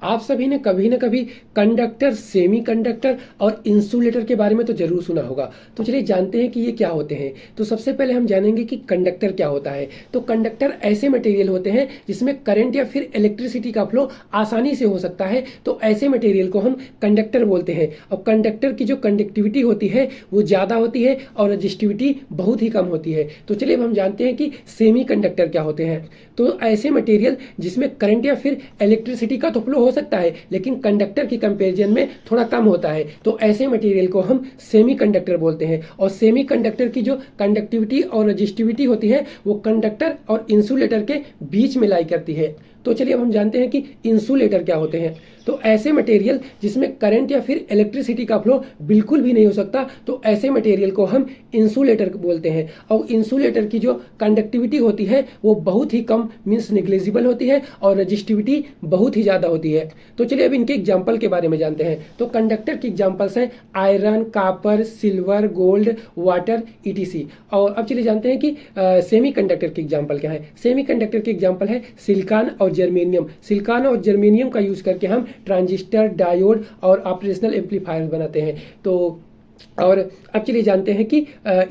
आप सभी ने कभी ना कभी कंडक्टर, सेमी कंडक्टर और इंसुलेटर के बारे में तो जरूर सुना होगा। तो चलिए जानते हैं कि ये क्या होते हैं। तो सबसे पहले हम जानेंगे कि कंडक्टर क्या होता है। तो कंडक्टर ऐसे मटेरियल होते हैं जिसमें करंट या फिर इलेक्ट्रिसिटी का फ्लो आसानी से हो सकता है। तो ऐसे मटेरियल को हम कंडक्टर बोलते हैं। और कंडक्टर की जो कंडक्टिविटी होती है वो ज़्यादा होती है और रजिस्टिविटी बहुत ही कम होती है। तो चलिए अब हम जानते हैं कि सेमी कंडक्टर क्या होते हैं। तो ऐसे मटेरियल जिसमें करंट या फिर इलेक्ट्रिसिटी का तो फ्लो हो सकता है लेकिन कंडक्टर की कंपैरिजन में थोड़ा कम होता है। तो ऐसे मटेरियल को हम सेमी कंडक्टर बोलते हैं। और सेमी कंडक्टर की जो कंडक्टिविटी और रजिस्टिविटी होती है वो कंडक्टर और इंसुलेटर के बीच में लाई करती है। तो चलिए अब हम जानते हैं कि इंसुलेटर क्या होते हैं। तो ऐसे मटेरियल जिसमें करंट या फिर इलेक्ट्रिसिटी का फ्लो बिल्कुल भी नहीं हो सकता, तो ऐसे मटेरियल को हम इंसुलेटर बोलते हैं। और इंसुलेटर की जो कंडक्टिविटी होती है वो बहुत ही कम मीन्स निग्लेजिबल होती है और रजिस्टिविटी बहुत ही ज़्यादा होती है। तो चलिए अब इनके एग्जाम्पल के बारे में जानते हैं। तो कंडक्टर की एग्जाम्पल्स हैं iron, copper, silver, gold, water, etc. और अब चलिए जानते हैं कि सेमी कंडक्टर की एग्जाम्पल क्या है। सेमी कंडक्टर की एग्जाम्पल है सिलिकॉन और जर्मेनियम। सिलिकॉन और जर्मेनियम का यूज करके हम ट्रांजिस्टर, डायोड और ऑपरेशनल एम्पलीफायर बनाते हैं। तो और अब चलिए जानते हैं कि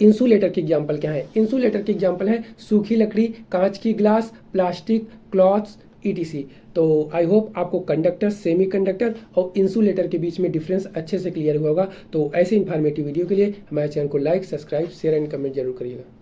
इंसुलेटर की एग्जांपल क्या है। इंसुलेटर की एग्जांपल है सूखी लकड़ी, कांच की ग्लास, प्लास्टिक, क्लॉथ्स, ईटीसी। तो आई होप आपको कंडक्टर, सेमी कंडक्टर और इंसुलेटर के बीच में डिफरेंस अच्छे से क्लियर हुआ होगा। तो ऐसे इन्फॉर्मेटिव वीडियो के लिए हमारे चैनल को like, subscribe, share and comment जरूर करिएगा।